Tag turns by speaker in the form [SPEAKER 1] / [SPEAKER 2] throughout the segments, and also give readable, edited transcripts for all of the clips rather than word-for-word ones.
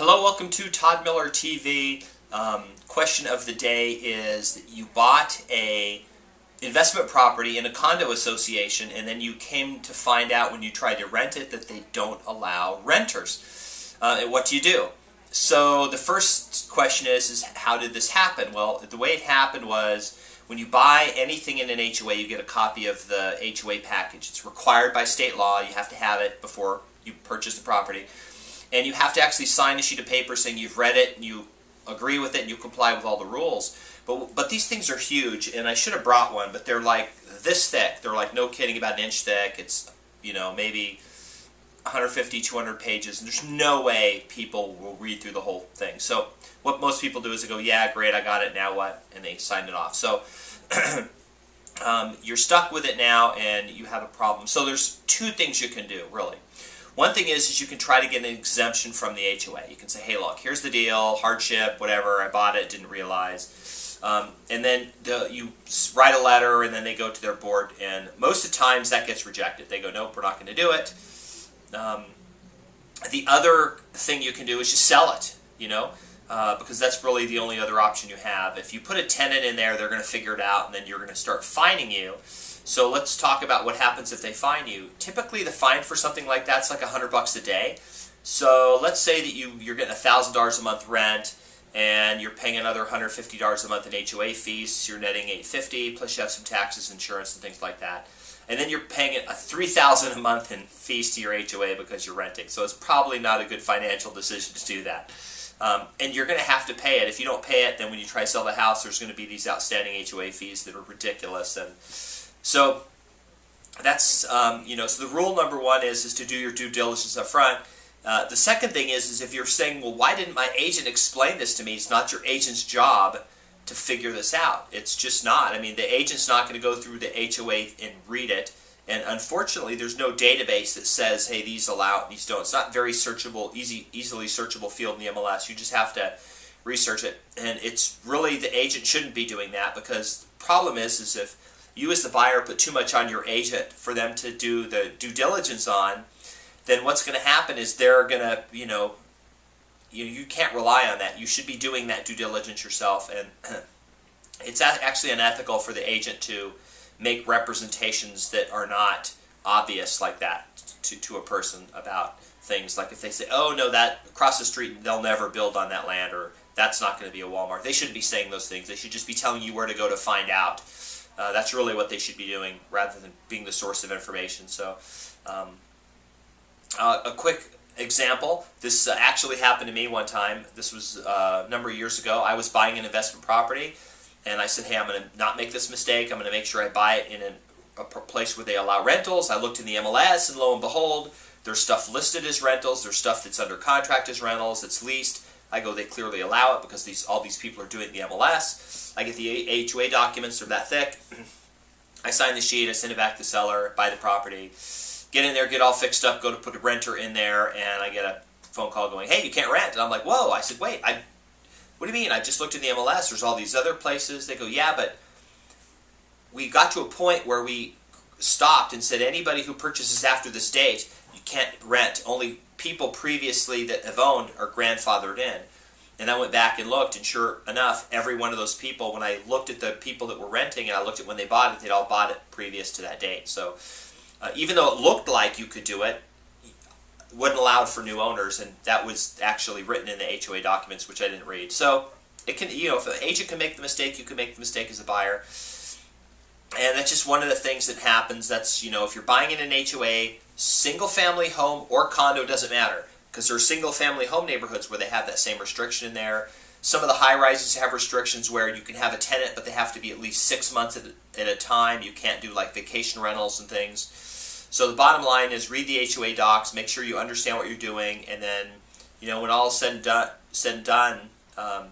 [SPEAKER 1] Hello, welcome to Todd Miller TV. Question of the day is that you bought a investment property in a condo association and then you came to find out when you tried to rent it that they don't allow renters. And what do you do? So the first question is how did this happen? Well, the way it happened was when you buy anything in an HOA, you get a copy of the HOA package. It's required by state law. You have to have it before you purchase the property. And you have to actually sign a sheet of paper saying you've read it and you agree with it and you comply with all the rules. But these things are huge, and I should have brought one, but they're like this thick. They're like, no kidding, about an inch thick. It's, maybe 150, 200 pages, and there's no way people will read through the whole thing. So what most people do is they go, yeah, great, I got it, now what? And they sign it off. So you're stuck with it now and you have a problem. So there's two things you can do, really. One thing is you can try to get an exemption from the HOA. You can say, hey, look, here's the deal, hardship, whatever, I bought it, didn't realize. And then you write a letter and then they go to their board, and most of the times that gets rejected. They go, nope, we're not going to do it. The other thing you can do is just sell it, because that's really the only other option you have. If you put a tenant in there, they're going to figure it out and then you're going to start fining you. So let's talk about what happens if they fine you. Typically the fine for something like that's like $100 a day. So let's say that you're getting $1,000 a month rent and you're paying another $150 a month in HOA fees. So you're netting $850, plus you have some taxes, insurance, and things like that. And then you're paying $3,000 a month in fees to your HOA because you're renting. So it's probably not a good financial decision to do that. And you're going to have to pay it. If you don't pay it, then when you try to sell the house, there's going to be these outstanding HOA fees that are ridiculous. And so that's, so the rule number one is to do your due diligence up front. The second thing is if you're saying, well, why didn't my agent explain this to me? It's not your agent's job to figure this out. It's just not. I mean, the agent's not going to go through the HOA and read it. And unfortunately, there's no database that says, hey, these allow, these don't. It's not very searchable, easily searchable field in the MLS. You just have to research it. And it's really, the agent shouldn't be doing that, because the problem is if you as the buyer put too much on your agent for them to do the due diligence on, then what's going to happen is they're going to, you can't rely on that. You should be doing that due diligence yourself, and it's actually unethical for the agent to make representations that are not obvious like that to a person about things. Like if they say, oh no, that across the street they'll never build on that land, or that's not going to be a Walmart. They shouldn't be saying those things. They should just be telling you where to go to find out. That's really what they should be doing, rather than being the source of information. So a quick example, this actually happened to me one time. This was a number of years ago. I was buying an investment property, and I said, hey, I'm going to not make this mistake. I'm going to make sure I buy it in a place where they allow rentals. I looked in the MLS, and lo and behold, there's stuff listed as rentals. There's stuff that's under contract as rentals. It's leased. I go, they clearly allow it because all these people are doing the MLS. I get the HOA documents, they're that thick. I sign the sheet, I send it back to the seller, buy the property, get in there, get all fixed up, go to put a renter in there, and I get a phone call going, hey, you can't rent. And I'm like, whoa. I said, wait, what do you mean? I just looked in the MLS, there's all these other places. They go, yeah, but we got to a point where we stopped and said anybody who purchases after this date, you can't rent. Only people previously that have owned are grandfathered in. And I went back and looked, and sure enough, every one of those people, when I looked at the people that were renting and I looked at when they bought it, they'd all bought it previous to that date. So even though it looked like you could do it, it wasn't allowed for new owners, and that was actually written in the HOA documents, which I didn't read. So it can, if an agent can make the mistake, you can make the mistake as a buyer. And that's just one of the things that happens. That's, if you're buying in an HOA, single-family home or condo, doesn't matter, because there are single-family home neighborhoods where they have that same restriction in there. Some of the high-rises have restrictions where you can have a tenant, but they have to be at least 6 months at a time. You can't do like vacation rentals and things. So the bottom line is read the HOA docs, make sure you understand what you're doing, and then, when all is said and done,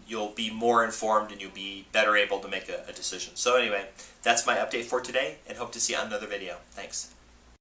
[SPEAKER 1] you'll be more informed and you'll be better able to make a decision. So anyway, that's my update for today, and hope to see you on another video. Thanks.